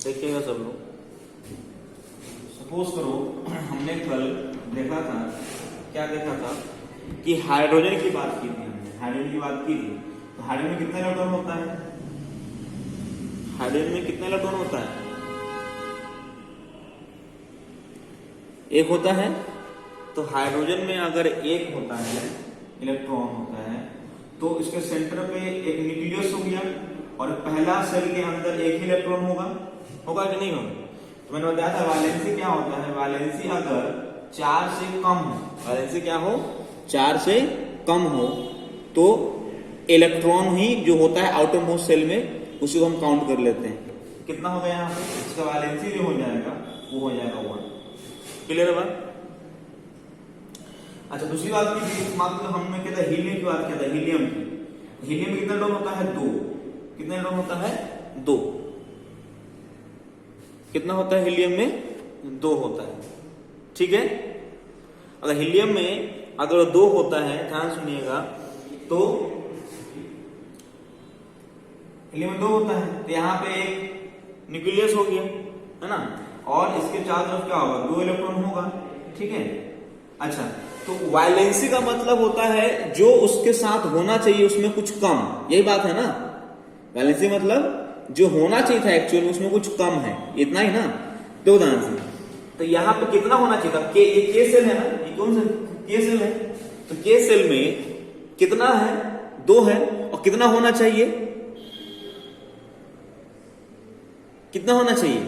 देखिएगा सब लोग। सपोज करो हमने कल देखा था, क्या देखा था कि हाइड्रोजन की बात की थी, हमने हाइड्रोजन की बात की थी। तो हाइड्रोजन में कितना इलेक्ट्रॉन होता है? हाइड्रोजन में कितना इलेक्ट्रॉन होता है? एक होता है। तो हाइड्रोजन में अगर एक होता है, इलेक्ट्रॉन होता है, तो इसके सेंटर पे एक न्यूक्लियस हो गया और पहला सेल के अंदर एक ही इलेक्ट्रॉन होगा कि नहीं होगा? तो मैंने बताया था वैलेंसी क्या होता है। वैलेंसी अगर 4 से कम हो, वैलेंसी क्या हो? 4 से कम हो तो इलेक्ट्रॉन ही जो होता है आउटर मोस्ट सेल में, उसी को हम काउंट कर लेते हैं। कितना हो गया यहाँ पे? इसका वैलेंसी जो हो जाएगा वो हो जाएगा 1। क्लियर है बात? अच्छा, दूसरी बात की मात्र हमने क्या था, हीलियम की बात किया था। हीलियम की, हीलियम में कितना इलेक्ट्रॉन होता है? 2। कितना इलेक्ट्रॉन होता है? 2। कितना होता है हीलियम में? 2 होता है। ठीक है। अगर हीलियम में अगर 2 होता है, ध्यान सुनिएगा, तो हीलियम में 2 होता है तो यहाँ पे एक न्यूक्लियस हो गया, है ना, और इसके चारों तरफ क्या होगा? 2 इलेक्ट्रॉन होगा। ठीक है। अच्छा, तो वैलेंसी का मतलब होता है जो उसके साथ होना चाहिए उसमें कुछ कम, यही बात है ना। वैलेंसी मतलब जो होना चाहिए था एक्चुअल उसमें कुछ कम है, इतना ही ना। दो ध्यान से, तो यहाँ पे कितना होना चाहिए था? के, ये के सेल है ना, ये कौन सा के सेल है? तो के सेल में कितना है? 2 है। और कितना होना चाहिए? कितना होना चाहिए?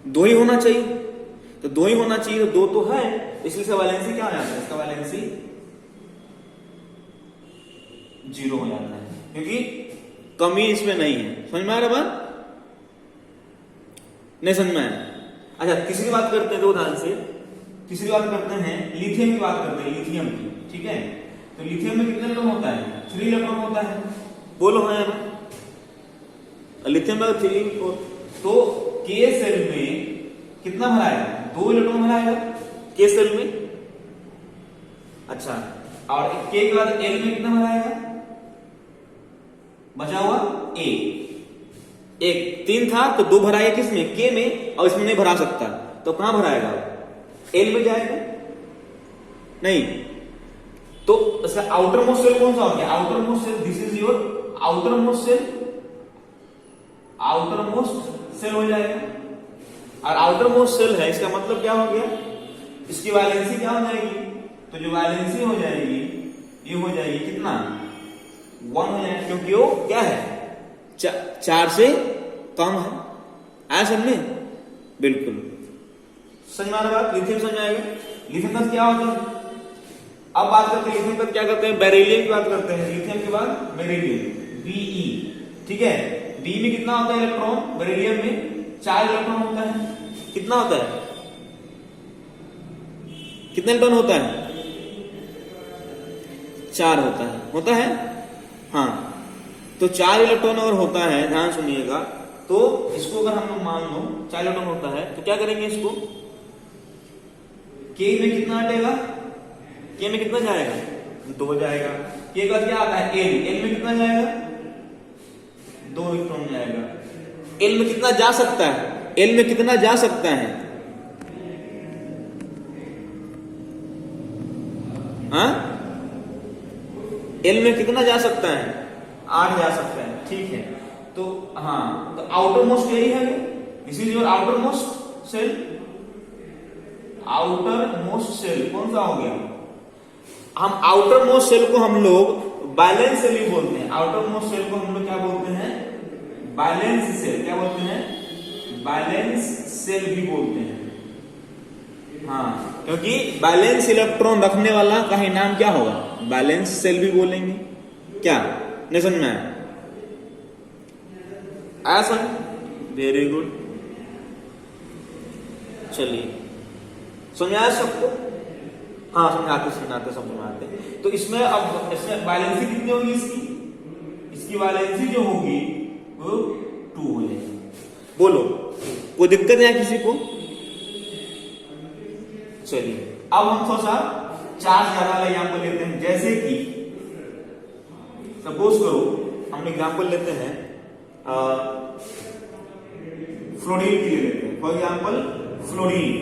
2 ही होना चाहिए। तो 2 ही होना चाहिए, तो 2 तो है, इसलिए इसका वैलेंसी क्या हो जाता है? इसका वैलेंसी 0 हो जाता है, क्योंकि कमी इसमें नहीं है। समझ में आ रहा बात? नहीं समझ में आया? अच्छा, तीसरी बात करते हैं, दो ध्यान से। तीसरी बात करते हैं, लिथियम की बात करते हैं, लिथियम की। ठीक है। तो लिथियम में कितने इलेक्ट्रॉन होता है? 3 इलेक्ट्रॉन होता है। बोलो हाँ या ना। लिथियम में 3, तो के सेल में कितना भराएगा? 2 इलेक्ट्रॉन भराएगा के सेल में। अच्छा, और के के बाद एल में कितना भराएगा? बचा हुआ ए। एक 3 था तो 2 भराएगा किसमें? के में, और इसमें नहीं भरा सकता तो कहां भराएगा? एल में जाएगा। नहीं, तो इसका आउटर मोस्ट सेल कौन सा हो गया? Outermost shell, this is your outermost shell. Outermost shell हो जाएगा। और आउटर मोस्ट सेल है, इसका मतलब क्या हो गया? इसकी वैलेंसी क्या हो जाएगी? तो जो वैलेंसी हो जाएगी ये हो जाएगी कितना? 1 हो जाएगा, क्योंकि वो क्या है? 4 से कम है। आया समझ में? बिल्कुल समझ में आ रहा बात? लिथियम समझ आएगा। लिथियम का क्या होता है? अब बात करते हैं लिथियम का क्या करते हैं? बेरिलियम की बात करते हैं। लिथियम के बाद बेरिलियम, Be। ठीक है। बी में कितना होता है इलेक्ट्रॉन? बेरिलियम में 4 इलेक्ट्रॉन होता है। कितना होता है? कितने इलेक्ट्रॉन होता है? 4 होता है। हाँ, तो 4 इलेक्ट्रॉन अगर होता है, ध्यान सुनिएगा, तो इसको अगर हम लोग मान लो 4 इलेक्ट्रॉन होता है, तो क्या करेंगे इसको? के में कितना हटेगा? के में कितना जाएगा? 2 जाएगा। के का क्या आता है? एल। एल में कितना जाएगा? 2 इलेक्ट्रॉन जाएगा। एल में कितना जा सकता है? एल में कितना जा सकता है? हाँ, एल में कितना जा सकता है? 8 जा सकता है। ठीक है। तो हाँ, तो आउटर मोस्ट यही है, this is your outermost shell. Outermost shell कौन सा हो गया? हम आउटर मोस्ट सेल को हम लोग बैलेंस सेल भी बोलते हैं। आउटर मोस्ट सेल को हम लोग क्या बोलते हैं? Valence shell. क्या बोलते हैं? बैलेंस सेल भी बोलते हैं। हाँ, क्योंकि बैलेंस इलेक्ट्रॉन रखने वाला का ही नाम क्या होगा? बैलेंस सेल भी बोलेंगे। क्या नहीं समझ में आया? ऐसा वेरी गुड। चलिए, समझाया सबको? हाँ, समझाते समझाते। तो इसमें अब इसमें बैलेंसी कितनी होगी? इसकी बैलेंसी जो होगी वो 2 हो जाएगी। बोलो, कोई दिक्कत है किसी को? चलिए, अब हम थोड़ा सा 4 से ज्यादा एग्जाम्पल लेते हैं। जैसे कि सपोज करो हम एग्जाम्पल लेते हैं फ्लोरीन की ले लेते हैं, फॉर एग्जाम्पल फ्लोरीन।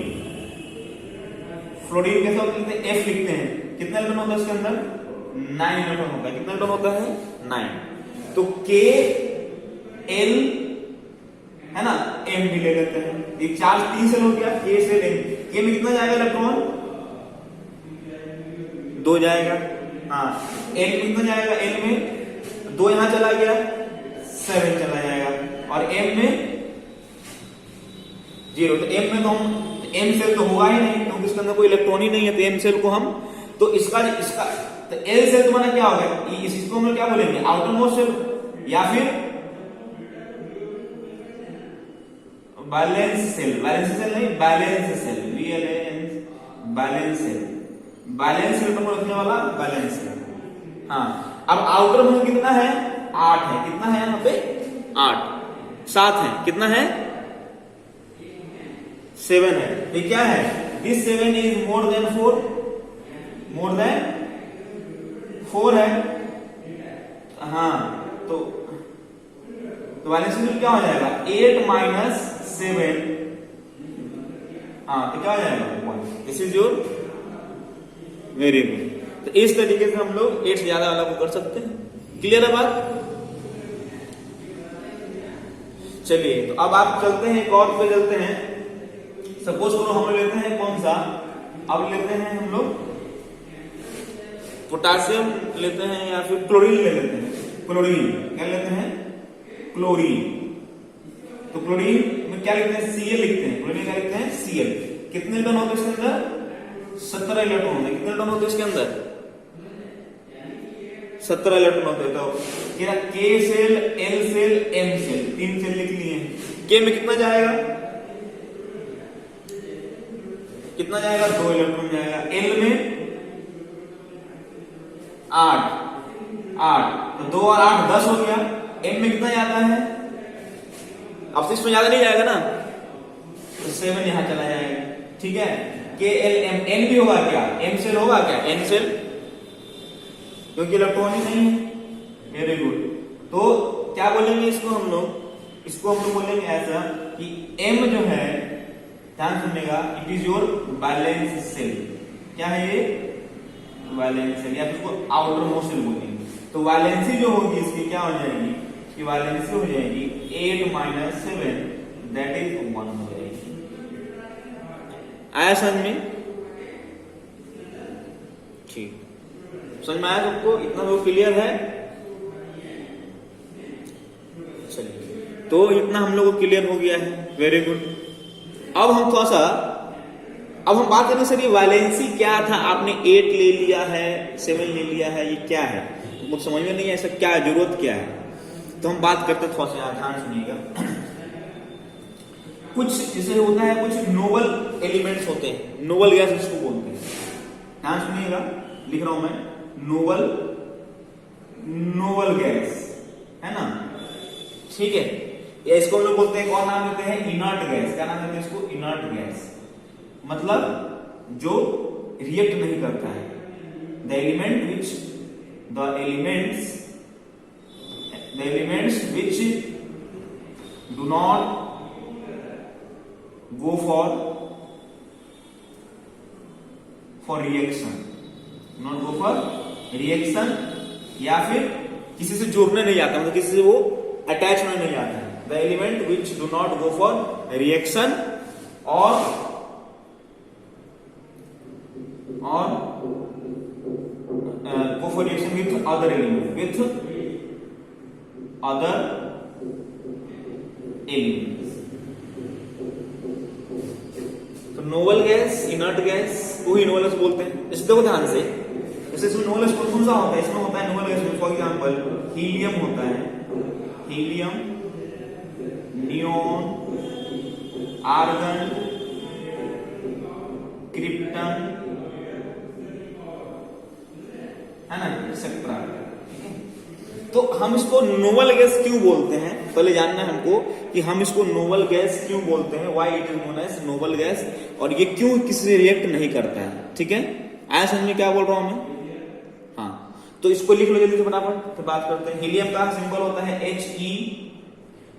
फ्लोरीन कैसे होता है, एफ लिखते हैं, कितना इलेक्ट्रॉन होता है उसके अंदर, 9 इलेक्ट्रॉन होता है। कितना इलेक्ट्रॉन होता है, 9। तो के एल है ना, एम भी ले लेते हैं, एक चार्ज 3 सेल हो गया, के सेल एम। के में कितना जाएगा इलेक्ट्रॉन, 2 जाएगा। हाँ, एल में कितना जाएगा, एल में 2 यहां चला गया, 7 चला जाएगा। और एम में 0। तो एम में तो हम, एम सेल तो होगा ही नहीं क्योंकि इसके अंदर कोई इलेक्ट्रॉन ही नहीं है, तो एम सेल को हम, तो इसका तो एल सेल तुम्हारा क्या होगा, इसको हम क्या बोलेंगे, आउटर मोस्ट सेल या फिर बैलेंस सेल। बैलेंस सेल नहीं, valence shell, valence shell, valence shell पर रखने वाला बैलेंस सेल। हाँ, अब आउटर में कितना है, 8 है। कितना है यहाँ पे, 8। 7 है, कितना है, 7 है। ये क्या है, this 7 is more than 4, more than 4 है। हाँ, तो बैलेंस सेल क्या हो जाएगा, 8 माइनस 7। हाँ, तो क्या हो जाएगा, 1। This is your, very good. तो इस तरीके से हम लोग 8 से ज्यादा वाला को कर सकते हैं। क्लियर है बात। चलिए, तो अब आप चलते हैं, एक और पे चलते हैं। सपोज करो हम लेते हैं कौन सा, अब लेते हैं हम लोग पोटासियम लेते हैं या फिर क्लोरीन ले लेते हैं। क्लोरीन क्या लेते हैं, क्लोरीन। तो क्लोरीन में क्या लिखते हैं, Cl लिखते हैं। क्लोरीन क्या लिखते हैं, Cl। कितने इलेक्ट्रॉन होते हैं इसके अंदर, 17 इलेक्ट्रॉन होते हैं। कितने इलेक्ट्रॉन होते हैं इसके अंदर, 17 इलेक्ट्रॉन होते हैं। तो K shell, L shell, M shell, 3 shell लिख लिए। के में कितना जाएगा, कितना जाएगा, 2 इलेक्ट्रॉन जाएगा। एल में 8, तो 2 और 8 10 हो गया। एम में कितना जाता है, अब से इसमें ज्यादा नहीं जाएगा ना, तो 7 यहां चला जाएगा। ठीक है, के एल एम, एन भी होगा क्या, एम सेल होगा क्या, एन सेल, क्योंकि इलेक्ट्रॉन ही नहीं है। Very good. तो क्या बोलेंगे इसको हम लोग, इसको हम लोग बोलेंगे ऐसा कि एम जो है, ध्यान सुनिएगा, it is your valence shell. क्या है ये, बैलेंस सेल, या फिर इसको आउटर मोस्ट सेल बोलेंगे। तो वैलेंसी जो होगी इसकी क्या हो जाएगी, इसकी वैलेंसी हो जाएगी 8 माइनस 7, दैट इज 1 हो जाएगी। आया समझ में, ठीक, समझ में आया सबको, इतना तो क्लियर है। चलिए, तो इतना हम लोग को क्लियर हो गया है, वेरी गुड। अब हम थोड़ा सा, अब हम बात करें सर ये वैलेंसी क्या था, आपने 8 ले लिया है, 7 ले लिया है, ये क्या है, मुझे समझ में नहीं है, ऐसा क्या जरूरत क्या है। तो हम बात करते हैं, थोड़ा सा ध्यान सुनिएगा। कुछ जैसे होता है, कुछ नोबल एलिमेंट्स होते हैं, नोबल गैस इसको बोलते हैं। ध्यान सुनिएगा, लिख रहा हूं मैं, नोबल गैस है ना, ठीक है। या इसको हम लोग बोलते हैं, कौन नाम देते हैं, इनर्ट गैस। क्या नाम देते हैं इसको, इनर्ट गैस, मतलब जो रिएक्ट नहीं करता है। The elements which do not go for reaction, या फिर किसी से जोड़ने नहीं आता, मतलब किसी से वो अटैच होने नहीं आता है। The element which do not go for reaction और go for reaction with other elements, तो नोबल गैस, इनर्ट गैस को ही नोबल गैस बोलते हैं। इस देखो ध्यान से, जैसे इसमें नोबल गैस कौन सा होता है, इसमें होता है नोबल गैस में फॉर एग्जांपल हीलियम होता है, हीलियम, नियोन, आर्गन, क्रिप्टन, है ना, एक्सेट्रा। तो हम इसको नोबल गैस क्यों बोलते हैं, पहले जानना है हमको कि हम इसको नोबल गैस क्यों बोलते हैं, why it is known as noble gas, और ये क्यों किसी से रिएक्ट नहीं करता है। ठीक है, आया समझ में क्या बोल रहा हूं मैं। हाँ, तो इसको लिख लो जल्दी से फटाफट, फिर बात करते हैं। हीलियम का सिंबल होता है He,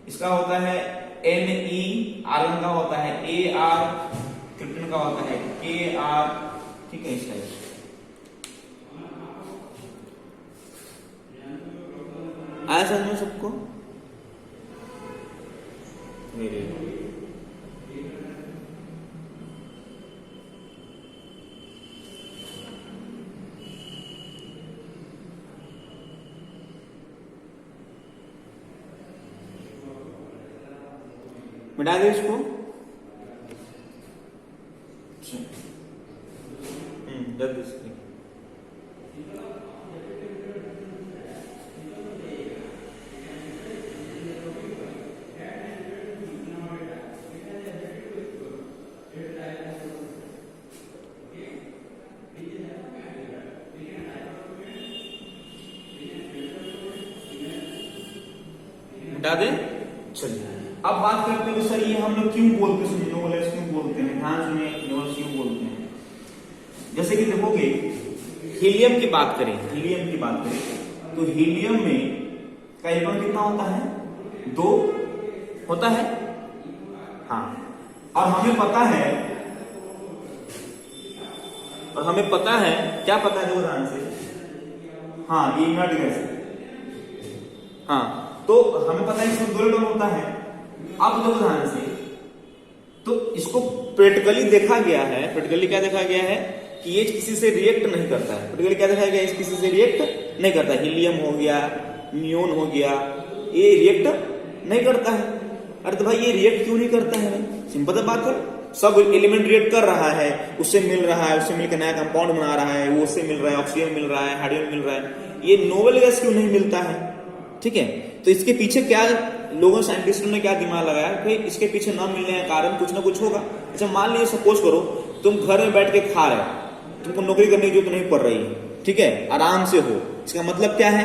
इसका होता है Ne, आर्गन का होता है Ar, क्रिप्टन का होता है Kr, ठीक है। इस टाइप आया समझ में सबको? मेरे मिटा दे इसको। जल्दी इसकी मिटा दे। चलिए अब बात करते हैं सर ये हम लोग क्यों बोलते हैं नोवल क्यों बोलते हैं, ध्यान सुनिए नोवल क्यों बोलते हैं। जैसे कि देखोगे हीलियम की बात करें, हीलियम की बात करें तो हीलियम में का इलेक्ट्रॉन कितना होता है? 2 होता है। हाँ, और हमें पता है क्या पता है? देखो ध्यान से, हाँ ये इनर्ट गैस है। हाँ तो हमें पता है इसमें 2 इलेक्ट्रॉन होता है। अब देखो ध्यान से, तो इसको प्रैक्टिकली देखा गया है, प्रैक्टिकली क्या देखा गया है कि ये किसी से रिएक्ट नहीं करता है। प्रैक्टिकली क्या देखा गया है, किसी से रिएक्ट नहीं करता। हीलियम हो गया, नियोन हो गया, ये रिएक्ट नहीं करता है। अरे तो भाई ये रिएक्ट क्यों नहीं करता है? सिंपल बात है, सब एलिमेंट रिएक्ट कर रहा है, उससे मिल रहा है, उससे मिलकर नया कंपाउंड बना रहा है, वो उससे मिल रहा है, ऑक्सीजन मिल रहा है, हाइड्रोजन मिल रहा है, ये नोबल गैस क्यों नहीं मिलता है? ठीक है, तो इसके पीछे क्या लोगों साइंटिस्टों ने क्या दिमाग लगाया कि इसके पीछे न मिलने का कारण कुछ ना कुछ होगा। अच्छा मान लीजिए सपोज करो तुम घर में बैठ के खा रहे हो, तुमको नौकरी करने की जरूरत नहीं पड़ रही है, ठीक है, आराम से हो। इसका मतलब क्या है?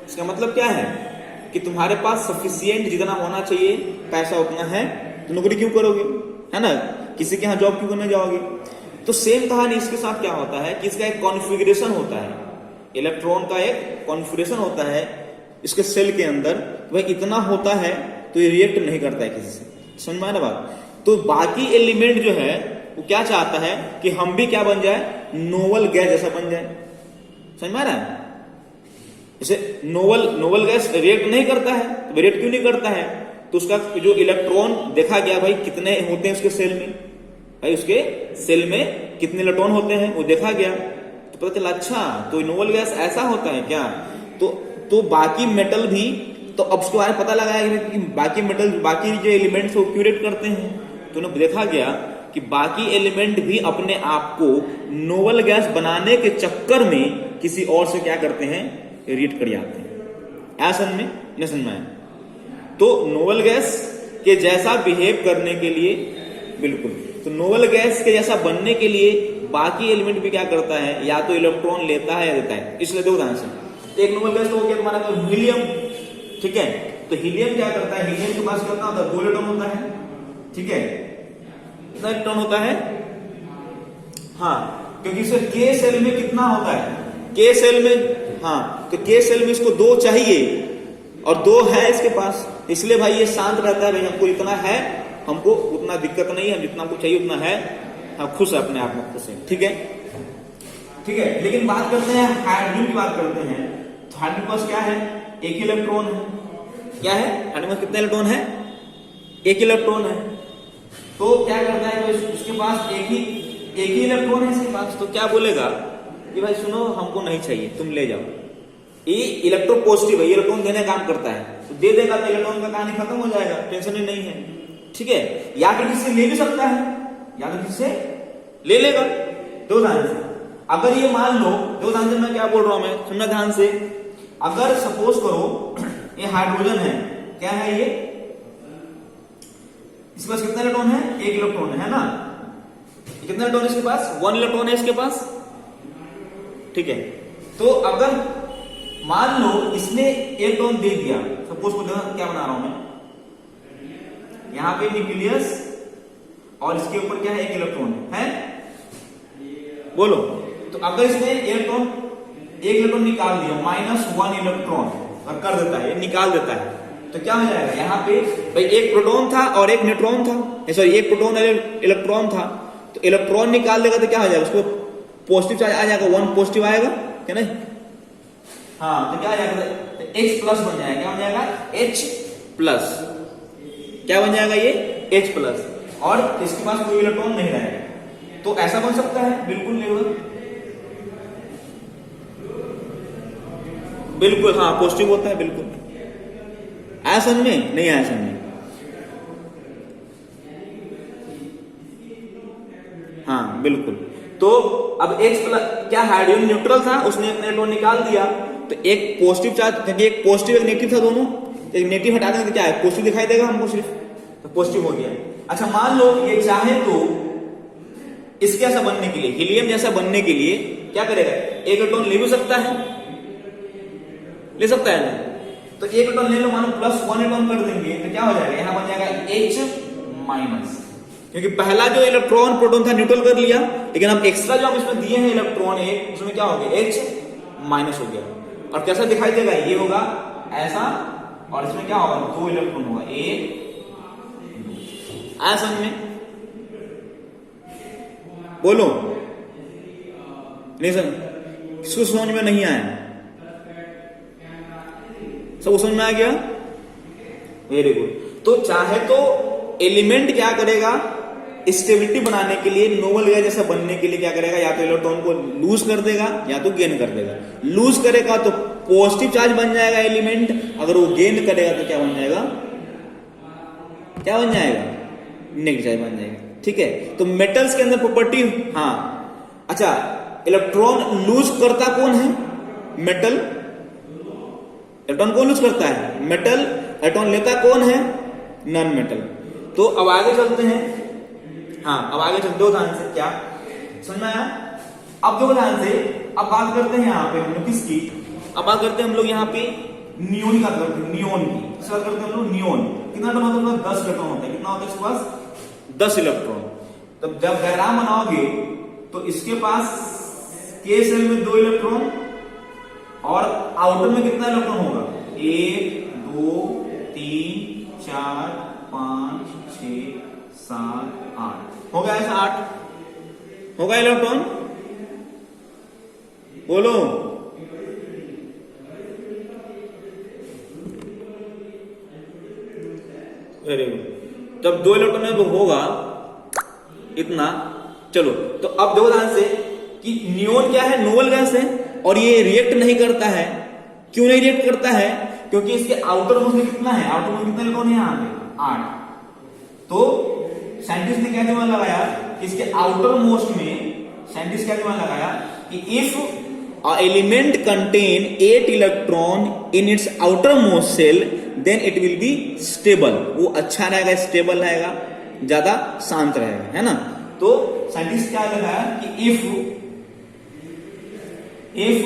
इसका मतलब क्या है कि तुम्हारे पास सफिशिएंट जितना होना चाहिए पैसा उतना है, तो नौकरी क्यों करोगे, है ना? किसी के यहाँ जॉब क्यों करने जाओगे? तो सेम कहानी इसके साथ क्या होता है कि इसका एक कॉन्फ़िगरेशन होता है, इलेक्ट्रॉन का एक कॉन्फ़िगरेशन होता है इसके सेल के अंदर, वह इतना होता है तो ये रिएक्ट नहीं करता है किसी से। समझ में आया ना बात? तो बाकी एलिमेंट जो है वो क्या चाहता है कि हम भी क्या बन जाए, नोबल गैस जैसा बन जाए। समझ में आ रहा है? जैसे नोबल गैस रिएक्ट नहीं करता है, तो रिएक्ट क्यों नहीं करता है? तो उसका जो इलेक्ट्रॉन देखा गया भाई कितने होते हैं उसके सेल में, भाई उसके सेल में कितने इलेक्ट्रॉन होते हैं वो देखा गया, तो पता चला अच्छा तो नोबल गैस ऐसा होता है क्या। तो बाकी मेटल भी, तो अब उसके बारे में पता लगाया कि बाकी मेटल, बाकी जो एलिमेंट्स वो क्यों रिएक्ट करते हैं, तो उन्हें देखा गया कि बाकी एलिमेंट भी अपने आप को नोबल गैस बनाने के चक्कर में किसी और से क्या करते हैं, रिएक्ट कर जाते हैं। ऐसा में नहीं समझ में आया? तो नोबल गैस के जैसा बिहेव करने के लिए, बिल्कुल, तो नोबल गैस के जैसा बनने के लिए बाकी एलिमेंट भी क्या करता है, या तो इलेक्ट्रॉन लेता है या देता है। इसलिए दो ध्यान से, एक नोबल गैस तो हो गया तुम्हारा तो हीलियम, ठीक है। तो हीलियम क्या करता है, हीलियम के पास कितना होता है, 2 इलेक्ट्रॉन होता है, ठीक है। कितना इलेक्ट्रॉन होता है, हाँ, क्योंकि इसे के सेल में कितना होता है, के सेल में, हाँ, तो के सेल में इसको 2 चाहिए और 2 है इसके पास, इसलिए भाई ये शांत रहता है, भाई हमको इतना है, हमको उतना दिक्कत नहीं है, जितना हमको चाहिए उतना है, हम खुश है, अपने आप में खुश है, ठीक है, ठीक है। लेकिन बात करते हैं हाइड्रोजन की, बात करते हैं तो हाइड्रोजन के पास क्या है, एक इलेक्ट्रॉन है, क्या है, हाइड्रोजन में कितने इलेक्ट्रॉन है, एक इलेक्ट्रॉन है। तो क्या करता है, तो उसके पास एक ही इलेक्ट्रॉन है इसके पास, तो क्या बोलेगा कि भाई सुनो हमको नहीं चाहिए, तुम ले जाओ। ये इलेक्ट्रोपॉजिटिव है, इलेक्ट्रॉन देने का काम करता है, तो दे देगा तो इलेक्ट्रॉन का कहानी खत्म हो जाएगा, टेंशन ही नहीं है, ठीक है। या तो किससे ले भी सकता है, या तो किससे ले लेगा। दो ध्यान से, अगर ये मान लो, दो ध्यान से मैं क्या बोल रहा हूं, मैं सुनना ध्यान से, अगर सपोज करो ये हाइड्रोजन है, क्या है ये, इसके पास कितना इलेक्ट्रॉन है, एक इलेक्ट्रॉन है ना, कितना इलेक्ट्रॉन है इसके पास, 1 इलेक्ट्रॉन है इसके पास, ठीक है। तो अगर मान लो इसने इलेक्ट्रॉन दे दिया, सपोज को क्या बना रहा हूं मैं, यहां पे न्यूक्लियस और इसके ऊपर क्या है, एक इलेक्ट्रॉन है, बोलो। तो अगर इसने एक इलेक्ट्रॉन निकाल दिया, -1 इलेक्ट्रॉन, और कर देता है, ये निकाल देता है। तो क्या हो जाएगा यहाँ पे भाई, एक प्रोटॉन था और एक न्यूट्रॉन था, सॉरी एक प्रोटॉन और इलेक्ट्रॉन था, तो इलेक्ट्रॉन निकाल देगा तो क्या हो जाएगा, उसको पॉजिटिव चार्ज आ जाएगा, 1 पॉजिटिव आएगा क्या नहीं, हाँ, तो क्या आ जाएगा, तो H प्लस बन जाएगा, क्या बन जाएगा, H प्लस, क्या बन जाएगा ये H प्लस, और इसके पास कोई इलेक्ट्रॉन नहीं रहेगा। तो ऐसा बन सकता है, बिल्कुल लेवल, बिल्कुल हाँ पॉजिटिव होता है, बिल्कुल आया समझ में, नहीं आया समझ में, हाँ बिल्कुल। तो अब H प्लस क्या, हाइड्रोजन न्यूट्रल था, उसने अपने इलेक्ट्रॉन निकाल दिया, तो एक पॉजिटिव चार्ज, एक पॉजिटिव एक नेगेटिव था दोनों, एक नेगेटिव हटा देंगे तो क्या है, पॉजिटिव दिखाई देगा हमको सिर्फ, तो पॉजिटिव हो गया। अच्छा मान लो ये चाहे तो इसके ऐसा बनने के लिए, हीलियम जैसा बनने के लिए क्या करेगा, एक इलेक्ट्रॉन ले भी सकता है, ले सकता है ना, तो एक इलेक्ट्रॉन ले लो, मानो +1 इलेक्ट्रॉन कर देंगे तो क्या हो जाएगा, यहां बन जाएगा H माइनस, क्योंकि पहला जो इलेक्ट्रॉन प्रोटॉन था न्यूट्रल कर लिया, लेकिन अब एक्स्ट्रा जो हम इसमें दिए हैं इलेक्ट्रॉन एक, उसमें क्या हो गया, H माइनस हो गया। और कैसा दिखाई देगा, ये होगा ऐसा, और इसमें क्या होगा, 2 इलेक्ट्रॉन होगा, एक, आया समझ में, बोलो नहीं सर, किसको समझ में नहीं आया, सब समझ में आ गया, वेरी गुड। तो चाहे तो एलिमेंट क्या करेगा, स्टेबिलिटी बनाने के लिए, नोबल गैस जैसा बनने के लिए क्या करेगा, या तो इलेक्ट्रॉन को लूज कर देगा या तो गेन कर देगा। लूज करेगा तो पॉजिटिव चार्ज बन जाएगा एलिमेंट, अगर वो गेन करेगा तो क्या बन जाएगा, क्या बन जाएगा, नेगेटिव चार्ज बन जाएगा, ठीक है। तो मेटल्स के अंदर प्रॉपर्टी, हाँ अच्छा, इलेक्ट्रॉन लूज करता कौन है, मेटल, इलेक्ट्रॉन कौन लूज करता है, मेटल, इलेक्ट्रॉन लेता कौन है, नॉन मेटल। तो अब आगे चलते हैं, हाँ अब आगे चलते हो ध्यान से, क्या समझ में आया, अब देखो ध्यान से, अब बात करते हैं यहाँ पे हम लोग किसकी, अब बात करते हैं हम लोग यहाँ पे नियोन का करते हैं, नियोन की बात करते हैं हम लोग, नियोन कितना इलेक्ट्रॉन होता है, 10 इलेक्ट्रॉन होता है, कितना होता है इसके पास, 10 इलेक्ट्रॉन। तब जब डायग्राम बनाओगे तो इसके पास K सेल में 2 इलेक्ट्रॉन, और आउटर में कितना इलेक्ट्रॉन होगा, 1 2 3 4 5 6 7 8 हो गया, ऐसा 8 होगा इलेक्ट्रॉन, बोलो वेरी गुड। जब 2 इलेक्ट्रॉन है तो होगा इतना। चलो तो अब देखो ध्यान से कि नियोन क्या है, नोबल गैस है, और ये रिएक्ट नहीं करता है। क्यों नहीं रिएक्ट करता है, क्योंकि इसके आउटर मोस्ट में कितना है, आउटर मोस्ट कितना इलेक्ट्रॉन है यहाँ पे, 8। तो साइंटिस्ट ने क्या दिमाग लगाया कि इसके आउटर मोस्ट में, साइंटिस्ट क्या दिमाग लगाया कि if a element contain 8 electron in its outermost cell then it will be stable, वो अच्छा रहेगा, स्टेबल रहेगा, ज्यादा शांत रहेगा, है ना। तो साइंटिस्ट क्या लगाया कि if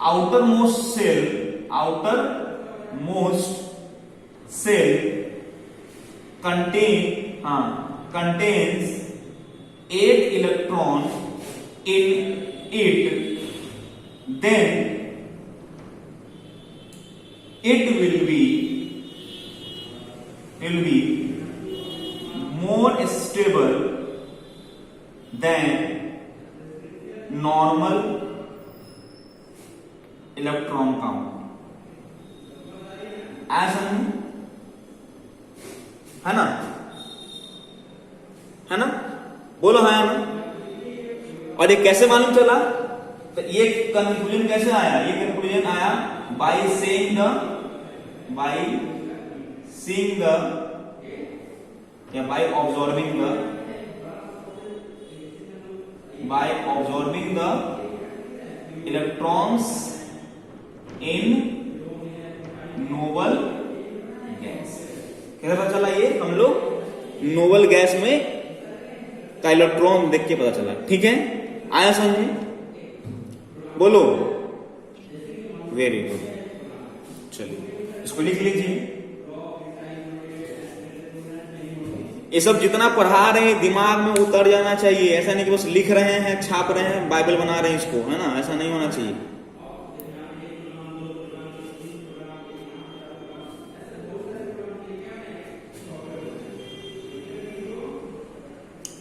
outermost cell contains 8 electron in it, then it will be more stable than normal electron count, ऐसा नहीं है ना, है ना, बोलो हाँ या ना। और ये कैसे मालूम चला, तो ये कंक्लूजन कैसे आया, ये कंक्लूजन आया बाय सीइंग द या by observing the electrons in noble gas. कैसे पता चला, ये हम लोग नोबल गैस में का इलेक्ट्रॉन देख के पता चला, ठीक है, आया समझ में, बोलो वेरी गुड। चलिए इसको लिख लीजिए, ये सब जितना पढ़ा रहे हैं दिमाग में उतर जाना चाहिए, ऐसा नहीं कि बस लिख रहे हैं, छाप रहे हैं, बाइबल बना रहे हैं इसको, है ना, ऐसा नहीं होना चाहिए।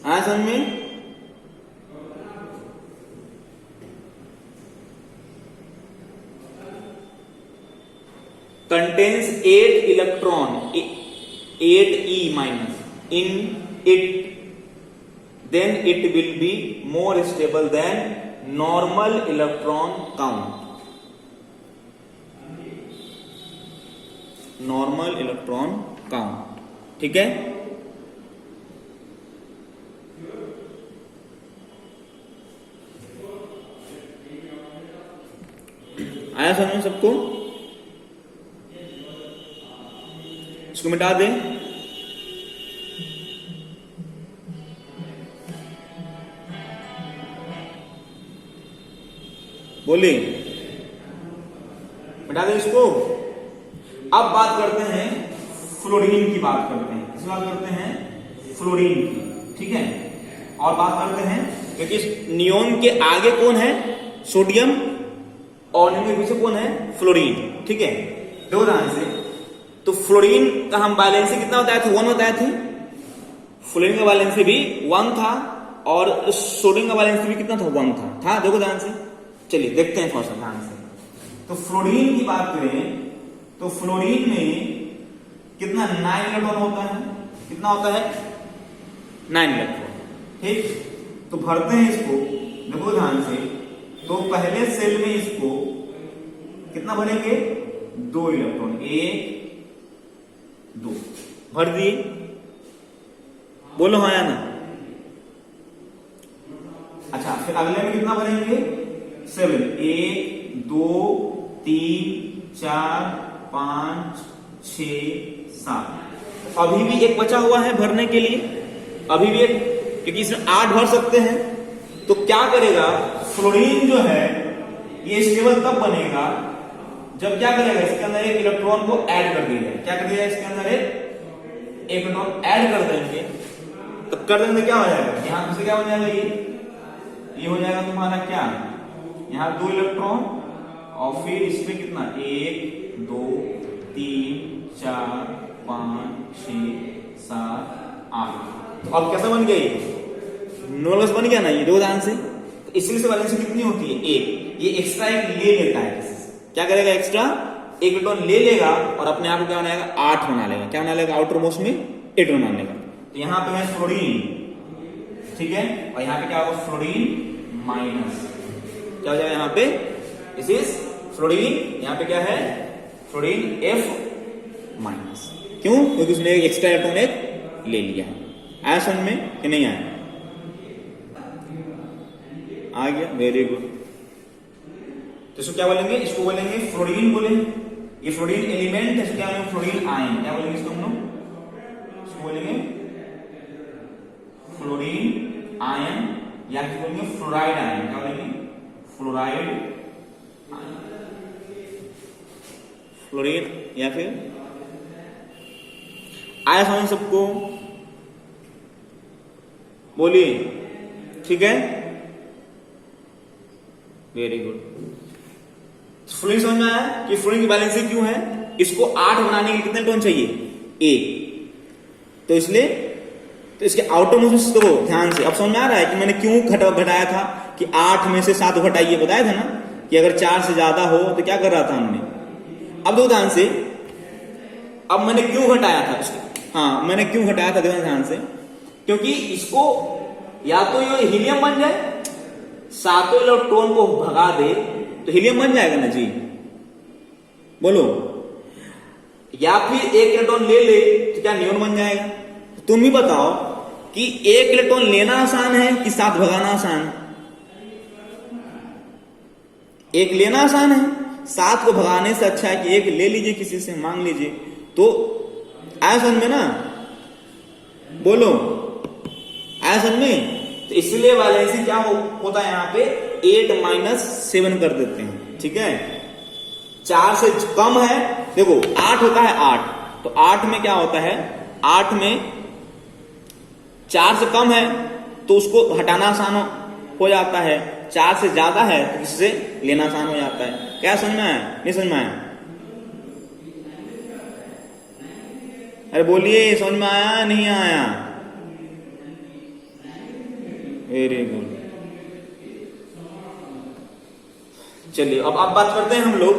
आया समझ में? contains 8 electron 8e minus in it, then it will be more stable than normal electron count. Normal electron count, ठीक है? आया समझ में सबको? इसको मिटा दें। बोलिए, मिटा दें इसको। अब बात करते हैं फ्लोरीन की, बात करते हैं किस बात करते हैं? फ्लोरीन की, ठीक है? और बात करते हैं क्योंकि नियोन के आगे कौन है? सोडियम, और नियोन के पीछे कौन है? फ्लोरीन, ठीक है? दो ध्यान से। तो फ्लोरीन का हम वैलेंसी कितना बताए थे? 1 बताए थे। फ्लोरीन का वैलेंसी भी 1 था और सोडियम का वैलेंसी भी कितना था? 1 था। देखो ध्यान से, चलिए देखते हैं थोड़ा सा ध्यान से। तो फ्लोरीन की बात करें तो फ्लोरीन में कितना? 9 इलेक्ट्रॉन होता है। कितना होता है? 9 इलेक्ट्रॉन, ठीक? तो भरते हैं इसको, देखो ध्यान से। तो पहले सेल में इसको कितना भरेंगे? 2 इलेक्ट्रॉन, 1 2 भर दिए। बोलो हाँ या ना? अच्छा, फिर अगले में कितना भरेंगे? 7 1 2 3 4 5 6 7। अभी भी एक बचा हुआ है भरने के लिए, अभी भी एक, क्योंकि इसमें 8 भर सकते हैं। तो क्या करेगा फ्लोरीन जो है, ये स्टेबल तब बनेगा जब क्या करेगा? इसके अंदर एक इलेक्ट्रॉन को ऐड कर दिया। क्या कर दिया? इसके अंदर एक इलेक्ट्रॉन ऐड कर देंगे। तो कर देंगे क्या हो जाएगा? यहां से क्या हो जाएगा? ये हो जाएगा तुम्हारा क्या? यहां 2 इलेक्ट्रॉन और फिर इसमें कितना? 1 2 3 4 5 6 7 8। तो अब कैसा बन गया? नॉर्मल बन गया ना ये, दो दान से। तो इसलिए से वैलेंसी कितनी होती है? 1। ये एक्स्ट्रा एक ले लेता है किसी से। क्या करेगा? एक्स्ट्रा एक इलेक्ट्रॉन ले लेगा और अपने आप को क्या बनाएगा? 8 बना लेगा। क्या बना लेगा? आउटर मोस्ट में 8 बना लेगा। तो यहां पे है फ्लोरीन, ठीक है? और यहां पे क्या होगा? Fluorine minus. क्या हो जाएगा यहाँ पे? This is fluorine. यहाँ पे क्या है? Fluorine F minus. क्यों? क्योंकि उसने एक्स्ट्रा इलेक्ट्रॉन एक ले लिया है। आया समझ में कि नहीं आया? आ गया, वेरी गुड। तो इसको क्या बोलेंगे? इसको बोलेंगे फ्लोरीन बोलेंगे। ये फ्लोरीन एलिमेंट है, इसको क्या बोलेंगे? Fluorine ion. क्या बोलेंगे इसको हम लोग? इसको बोलेंगे फ्लोरीन आयन, या फिर बोलेंगे फ्लोराइड आयन। क्या बोलेंगे? फ्लोराइड आयन, फ्लोरीन, या फिर आया समझ सबको? बोलिए, ठीक है? Very good. फ्लोरीन समझ में आया कि फ्लोरीन की वैलेंसी क्यों है? इसको 8 बनाने के लिए कितने इलेक्ट्रॉन चाहिए? 1। तो इसलिए तो इसके आउटर मोस्ट को ध्यान से अब समझ में आ रहा है कि मैंने क्यों घटाया था कि 8 में से 7 घटाइए। बताया था ना कि अगर 4 से ज्यादा हो तो क्या कर रहा था हमने। अब दो ध्यान से, अब मैंने क्यों घटाया था इसको? हाँ, मैंने क्यों घटाया था? देखो ध्यान से, क्योंकि इसको या तो ये हीलियम बन जाए, 7 इलेक्ट्रॉन को भगा दे तो हीलियम बन जाएगा ना जी, बोलो, या फिर 1 इलेक्ट्रॉन ले ले तो क्या नियोन बन जाएगा? तुम ही बताओ कि 1 इलेक्ट्रॉन लेना आसान है कि 7 भगाना आसान है? 1 लेना आसान है, 7 को भगाने से अच्छा है कि 1 ले लीजिए, किसी से मांग लीजिए। तो आया समझ में ना? बोलो, आया समझ में? तो इसलिए वैलेंसी क्या होता है यहाँ पे? 8 - 7 कर देते हैं, ठीक है? 4 से कम है, देखो 8 होता है 8, तो 8 में क्या होता है? 8 में 4 से कम है तो उसको हटाना आसान हो जाता है, 4 से ज्यादा है तो इससे लेना आसान हो जाता है। क्या समझ में आया? नहीं समझ में आया? अरे बोलिए, समझ में आया नहीं आया? Very good. चलिए अब बात करते हैं हम लोग,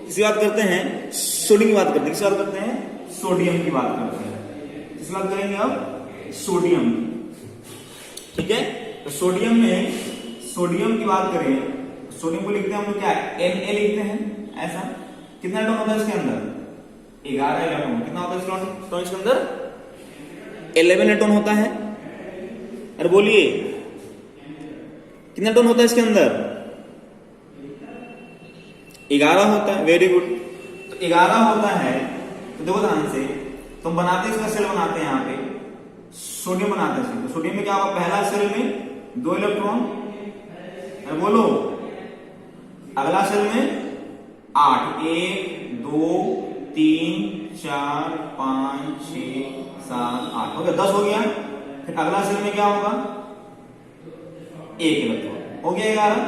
किसी बात करते हैं सोडियम की बात करते हैं, किसी बात करते हैं सोडियम की बात करते हैं। किसी बात करेंगे अब सोडियम, ठीक है। तो सोडियम की बात करें, सोडियम को लिखते हैं हम लोग क्या, Na लिखते हैं ऐसा। कितना इलेक्ट्रॉन होता है इसके अंदर, 11 इलेक्ट्रॉन। कितना होता है इलेक्ट्रॉन इसके अंदर, 11 इलेक्ट्रॉन होता है। अरे बोलिए कितना इलेक्ट्रॉन होता है इसके अंदर, 11 होता है। Very good. तो 11 होता है, तो देखो ध्यान से, तुम बनाते इसका सेल बनाते हैं, यहाँ पे सोडियम बनाते हैं। तो सोडियम में क्या होगा, पहला सेल में 2 इलेक्ट्रॉन, अरे बोलो, अगला सेल में 8, 1 2 3 4 5 6 7 8 हो गया, 10 हो गया। फिर अगला सेल में क्या होगा, 1 इलेक्ट्रॉन हो गया 11।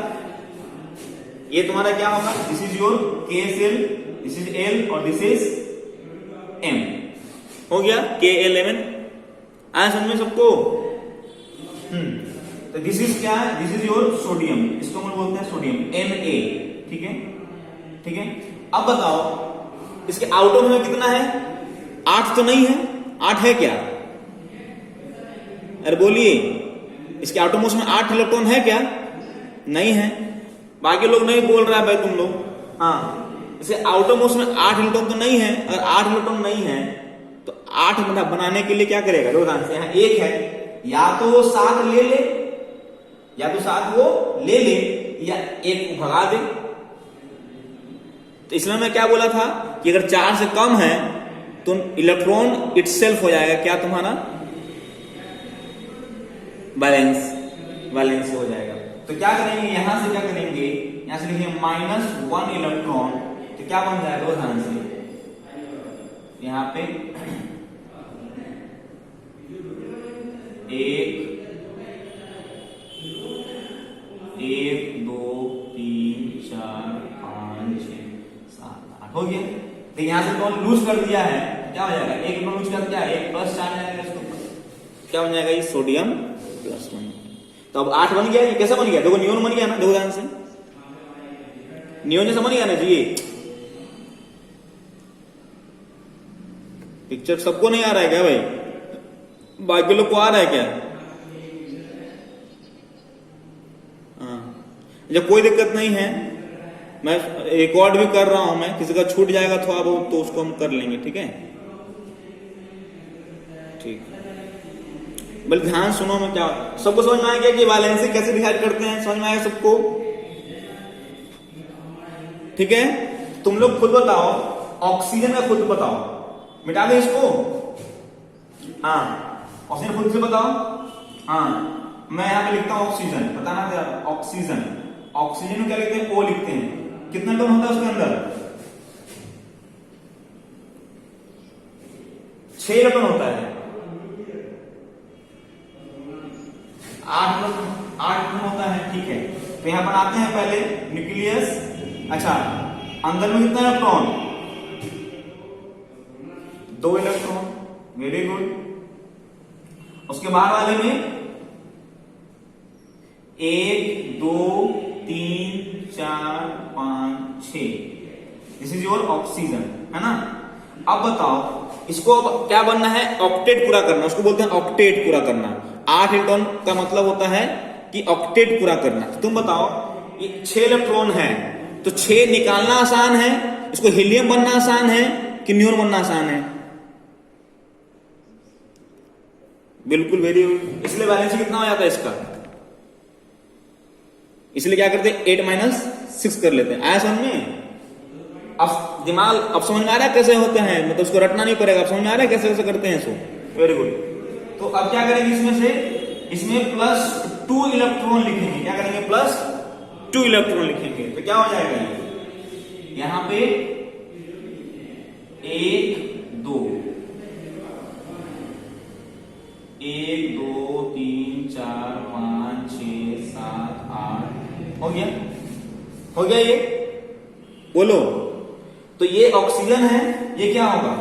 ये तुम्हारा क्या होगा, दिस इज योर के सेल, दिस इज एल और दिस इज एम, हो गया K11। आया समझ में सबको। तो दिस इज क्या है, दिस इज योर सोडियम, इसको हम बोलते हैं सोडियम Na, ठीक है, ठीक है। अब बताओ इसके आउटर में कितना है, 8 तो नहीं है, 8 है क्या, अरे बोलिए, इसके आउटरमोस्ट में 8 इलेक्ट्रॉन है क्या, नहीं है। बाकी लोग नहीं बोल रहा है भाई तुम लोग, हाँ। इसे आउटरमोस्ट में 8 इलेक्ट्रॉन तो नहीं है। अगर 8 इलेक्ट्रॉन नहीं है तो 8 बनाने के लिए क्या करेगा, दो ध्यान से, यहाँ 1 है, या तो वो 7 ले ले, या तो 7 वो ले ले, या 1 को भगा दे। तो इसलिए मैं क्या बोला था कि अगर 4 से कम है तो इलेक्ट्रॉन इटसेल्फ हो जाएगा क्या, तुम्हारा बैलेंस हो जाएगा। तो क्या करेंगे, यहां से क्या करेंगे, यहां से लिखेंगे -1 इलेक्ट्रॉन, तो क्या बन जाएगा, ध्यान से, यहां पे 1 2 3 4 5 6 7 8 हो गया। तो यहां से कौन लूज कर दिया है, क्या हो जाएगा, 1 लूज कर दिया, 1 प्लस 4 जाएगा, इसको क्या बन जाएगा, ये सोडियम +1। तो अब 8 बन गया, ये कैसा बन गया, देखो नियोन बन गया ना, देखो ध्यान से, नियोन जैसा बन गया ना जी। पिक्चर सबको नहीं आ रहा है क्या भाई, बाकी लोग को आ रहा है क्या, हाँ। जब कोई दिक्कत नहीं है, मैं रिकॉर्ड भी कर रहा हूं, मैं किसी का छूट जाएगा थोड़ा बहुत तो उसको हम कर लेंगे, ठीक है, ठीक। बल ध्यान सुनो, मैं क्या, सबको समझ में आ गया कि वैलेंसी कैसे डिसाइड करते हैं, समझ में आया सबको, ठीक है। तुम लोग खुद बताओ, ऑक्सीजन का खुद बताओ, मिटा दे इसको, हाँ, ऑक्सीजन खुद से बताओ, हाँ। मैं यहां पे लिखता हूं ऑक्सीजन, बताना था, ऑक्सीजन, ऑक्सीजन में क्या लिखते हैं, O लिखते हैं। कितना टन होता है उसके अंदर, 6 इलेक्ट्रॉन होता है, 8 इलेक्ट्रॉन होता है, ठीक है। तो यहां पर आते हैं पहले न्यूक्लियस, अच्छा, अंदर में कितना इलेक्ट्रॉन, 2 इलेक्ट्रॉन, वेरी गुड। उसके बाद वाले में 1 2 3 4 5 6, दिस इज योर ऑक्सीजन, है ना। अब बताओ इसको अब क्या बनना है, ऑक्टेट पूरा करना, उसको बोलते हैं ऑक्टेट पूरा करना। 8 इलेक्ट्रॉन का मतलब होता है कि ऑक्टेट पूरा करना। तो तुम बताओ ये 6 इलेक्ट्रॉन है, तो 6 निकालना आसान है, इसको हीलियम बनना आसान है कि नियोन बनना आसान है, बिल्कुल वेरी गुड। इसलिए वैलेंसी कितना हो जाता है इसका, इसलिए क्या करते हैं 8 - 6 कर लेते हैं। आया समझ में, अब दिमाग, अब समझ में आ रहा है कैसे होते हैं, मतलब उसको रटना नहीं पड़ेगा, अब समझ में आ रहा है कैसे कैसे करते हैं इसको, वेरी गुड। तो अब क्या करेंगे, इसमें से, इसमें +2 इलेक्ट्रॉन लिखेंगे, क्या करेंगे, +2 इलेक्ट्रॉन लिखेंगे। तो क्या हो जाएगा, यहां पे 1 2 1 2 3 4 5 6 7 8 हो गया, हो गया ये, बोलो। तो ये ऑक्सीजन है, ये क्या होगा,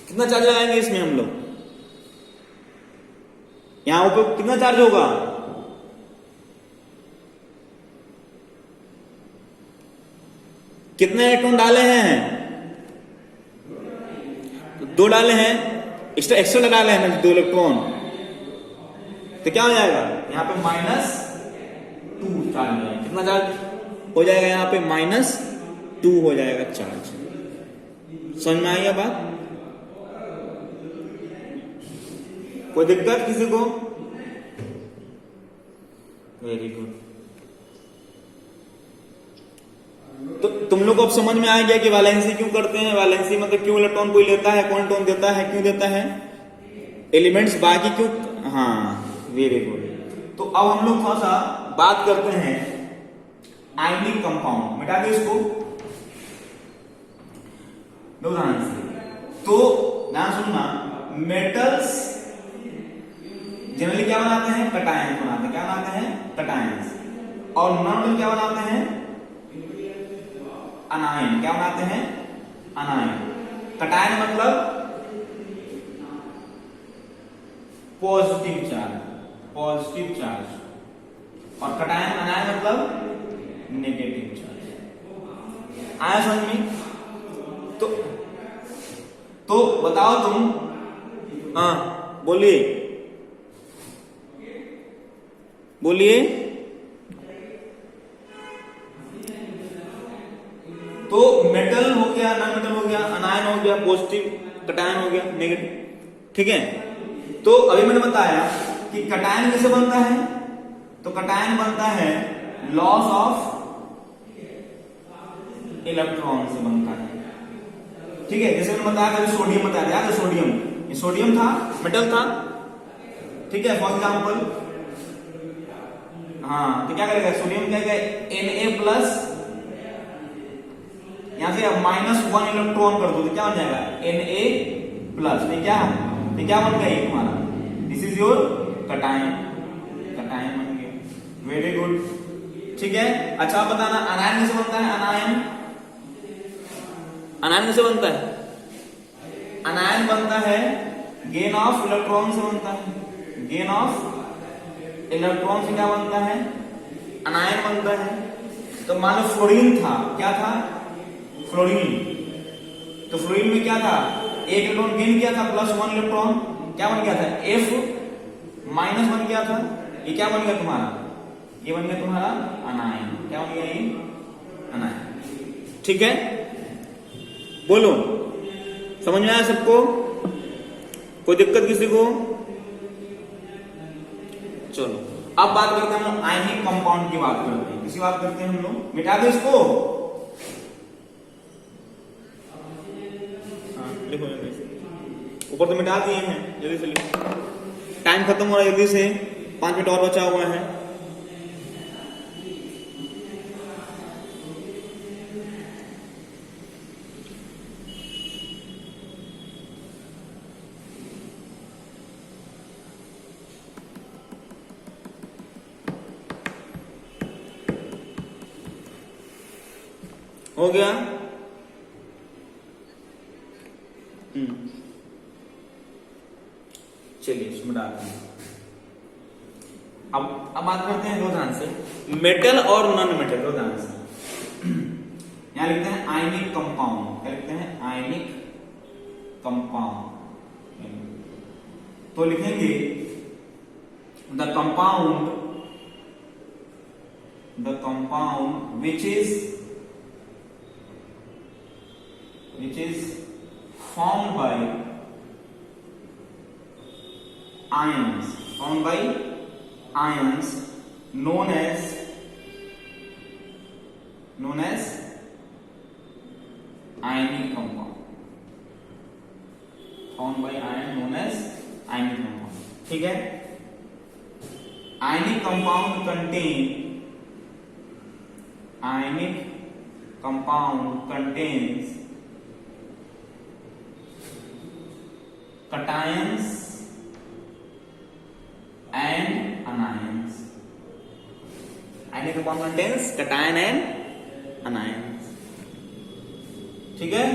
कितना चार्ज लगाएंगे इसमें हम लोग, यहां ऊपर कितना चार्ज होगा? कितने इलेक्ट्रॉन डाले हैं? तो 2 डाले हैं, एक्स्ट्रा डाले हैं ना 2 इलेक्ट्रॉन, तो क्या हो जाएगा यहां पे -2 चार्ज हो जाएगा। कितना चार्ज हो जाएगा यहां पे? -2 हो जाएगा चार्ज। समझ में आई बात? कोई दिक्कत किसी को? Very good. तो तुम लोग को अब समझ में आ गया कि वैलेंसी क्यों करते हैं। वैलेंसी मतलब क्यों इलेक्ट्रॉन कोई लेता है, कौन इलेक्ट्रॉन देता है, क्यों देता है, एलिमेंट्स बाकी क्यों। हाँ वेरी गुड। तो अब हम लोग थोड़ा सा बात करते हैं आयनिक कंपाउंड। मिटा दो इसको, दो ध्यान से। तो ध्यान सुनना, मेटल्स जनरली क्या बनाते हैं? कैटायन बनाते हैं। क्या बनाते हैं? कैटायंस। और नॉन मेटल क्या बनाते हैं? अनायन। क्या बनाते हैं? अनायन। कैटायन मतलब पॉजिटिव चार्ज, पॉजिटिव चार्ज, और कैटायन अनायन मतलब नेगेटिव चार्ज। आया समझ में? तो बताओ तुम, हाँ बोलिए बोलिए। तो मेटल हो गया, नॉन मेटल हो गया, अनायन हो गया, पॉजिटिव, कैटायन हो गया, नेगेटिव। ठीक है। तो अभी मैंने बताया कि कैटायन कैसे बनता है। तो कैटायन बनता है लॉस ऑफ इलेक्ट्रॉन से बनता है। ठीक है। जैसे मैंने बताया था सोडियम बताया था, याद है सोडियम, ये सोडियम था, मेटल था। ठीक है। फॉर एग्जाम्पल, हाँ तो क्या करेगा सोडियम, क्या करेगा Na+, यहां से -1 इलेक्ट्रॉन कर दो तो क्या बन जाएगा Na+। ये क्या बन गया ये तुम्हारा? This is your cation, cation बन गया। Very good. ठीक है। अच्छा आप बताना अनायन कैसे बनता है? अनायन कैसे बनता है? अनायन बनता है गेन ऑफ इलेक्ट्रॉन से बनता है। गेन ऑफ इलेक्ट्रॉन से क्या बनता है? अनायन बनता है। तो मान लो फ्लोरीन था, क्या था? फ्लोरीन। तो फ्लोरीन में क्या था? एक इलेक्ट्रॉन गेन किया था, +1 इलेक्ट्रॉन, क्या बन गया था? F- बन गया था। ये क्या बन गया तुम्हारा? ये बन गया तुम्हारा अनायन। क्या बन गया ये? अनायन। ठीक है। बोलो, समझ में आया सबको? कोई दिक्कत किसी को? चलो अब बात करते हैं हम आयनिक कंपाउंड की बात करते हैं। किसी बात करते हैं हम लोग। मिटा दो इसको, लिखो जल्दी से। ऊपर तो मिटा दिए हैं, जल्दी से लिखो। टाइम खत्म हो रहा है, जल्दी से 5 मिनट और बचा हुआ है। हो गया? चलिए इसमें डालते हैं। अब बात करते हैं दो ध्यान से, मेटल और नॉन मेटल। दो ध्यान से यहां लिखते हैं आयनिक कंपाउंड। क्या लिखते हैं? Ionic compound. तो लिखेंगे the compound which is formed by ions known as ionic compound, formed by ion known as ionic compound। ठीक है। ionic compound contains cations and anions। ionic compound contains cation and anions। ठीक है।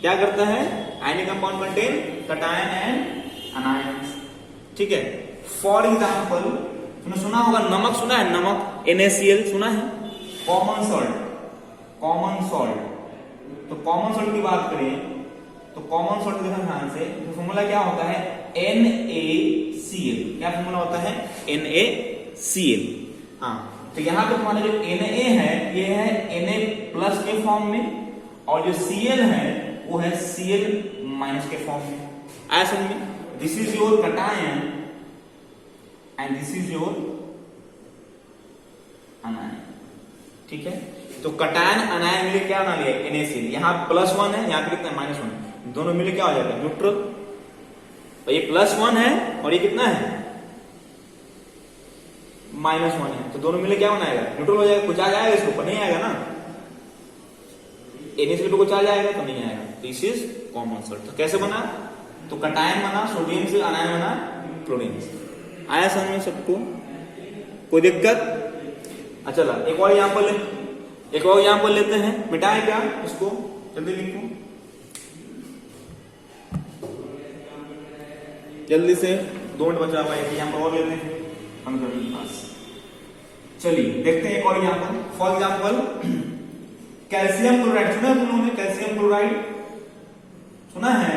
क्या करता है? ionic compound contain cation and anions। ठीक है। For example तुमने सुना होगा नमक, सुना है नमक, NaCl सुना है। कॉमन सॉल्ट, कॉमन सॉल्ट, तो कॉमन सॉल्ट की बात करें तो कॉमन सॉल्ट देखो ध्यान से, तो फॉर्मूला क्या होता है NaCl। क्या फॉर्मूला होता है NaCl। हाँ, तो यहाँ पे तुम्हारा जो Na है ये है Na प्लस के फॉर्म में, और जो Cl है वो है Cl माइनस के फॉर्म में। आया समझ में? This is your cation and this is your अनायन, ठीक है। तो कटायन अनायन मिले क्या बना लिया NaCl, यहाँ +1 है, यहाँ पे कितना है -1, दोनों मिले क्या हो जाता है न्यूट्रल। तो ये +1 है और ये कितना है -1 है, तो दोनों मिले क्या बनाएगा न्यूट्रल हो जाएगा। कुछ आ जाएगा इसके ऊपर, नहीं आएगा ना, NaCl पे कुछ आ जाएगा तो नहीं आएगा। This is common salt. तो कैसे बना, तो कटायन बना सोडियम से, अनायन बना क्लोरीन से। आया समझ में सबको, कोई दिक्कत? अच्छा चला एक और एग्जांपल लेते हैं। मिटाएं क्या इसको, जल्दी लिखो जल्दी से, 2 मिनट बचा हुआ है। एक एग्जांपल और लेते हैं हम कभी पास। चलिए देखते हैं एक और example. For example calcium chloride, सुना है तुम लोगों ने कैल्शियम क्लोराइड, सुना है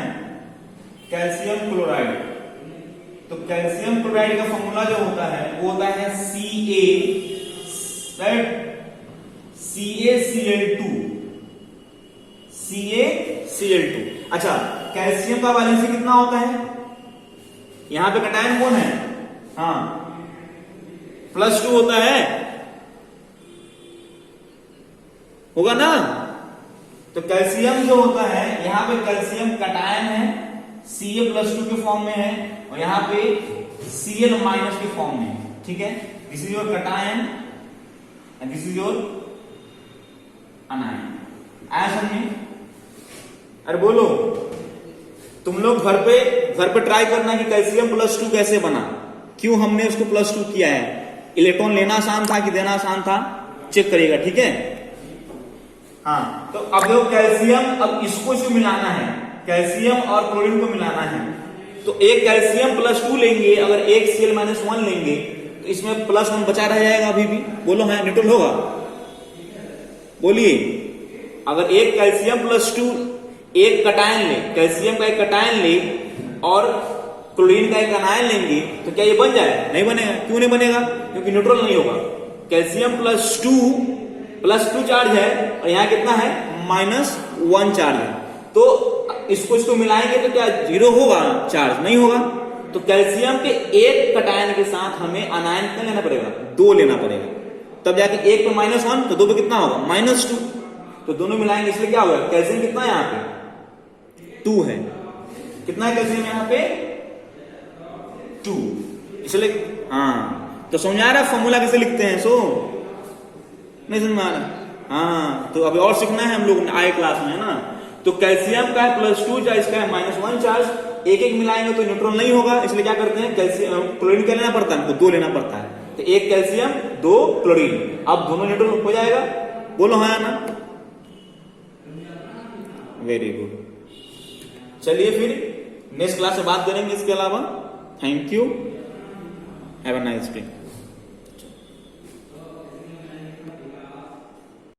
कैल्शियम क्लोराइड। तो कैल्शियम क्लोराइड का फॉर्मूला जो होता है वो होता है CaCl2। अच्छा, कैल्शियम का वैलेंसी कितना होता है, यहां पे कटायन कौन है, हाँ +2 होता है, होगा ना। तो कैल्शियम जो होता है यहां पे कैल्शियम कटायन है, Ca+2 के फॉर्म में है, और यहां पे Cl- के फॉर्म में है, ठीक है। This is your cation and this is your अनायन। आया समझ में? अरे बोलो, तुम लोग घर पे ट्राई करना कि कैल्शियम +2 कैसे बना, क्यों हमने उसको +2 किया है। इलेक्ट्रॉन लेना आसान था कि देना आसान था, चेक करिएगा, ठीक है। हाँ, तो अब देखो कैल्शियम, अब इसको मिलाना है, कैल्शियम और क्लोरीन को मिलाना है। तो एक कैल्शियम +2 लेंगे, अगर एक Cl-1 लेंगे तो इसमें +1 बचा रह जाएगा अभी भी, बोलो है न्यूट्रल होगा, बोलिए। अगर एक कैल्शियम +2 एक कटायन ले, कैल्शियम का एक कटायन ले और क्लोरीन का एक अनायन लेंगे तो क्या ये बन जाएगा? नहीं बनेगा। क्यों नहीं बनेगा? क्योंकि न्यूट्रल नहीं होगा। कैल्शियम +2 चार्ज है और यहां कितना है -1 चार्ज है, तो इसको मिलाएंगे तो क्या 0 होगा चार्ज? नहीं होगा। तो कैल्शियम के एक कटायन के साथ हमें अनायन कितना लेना पड़ेगा? 2 लेना पड़ेगा, तब जाके एक पे -1 तो 2 पे कितना होगा -2। तो दोनों मिलाएंगे, इसलिए क्या होगा, कैल्शियम कितना है यहाँ पे 2 है, कितना है कैल्शियम यहाँ पे 2, इसलिए हाँ। तो समझ आ रहा फॉर्मूला कैसे लिखते हैं, सो नहीं समझ आ रहा? हाँ, तो अभी और सीखना है हम लोग आए क्लास में, है ना। तो कैल्शियम का है +2 चार्ज, इसका है -1 चार्ज, एक एक मिलाएंगे तो न्यूट्रल नहीं होगा, इसलिए क्या करते हैं कैल्शियम क्लोरीन क्या लेना पड़ता है हमको, 2 लेना पड़ता है। तो एक कैल्शियम 2 क्लोरीन, अब दोनों न्यूट्रल हो जाएगा, बोलो हाँ ना। Very good. चलिए फिर नेक्स्ट क्लास में बात करेंगे इसके अलावा। Thank you, have a nice day.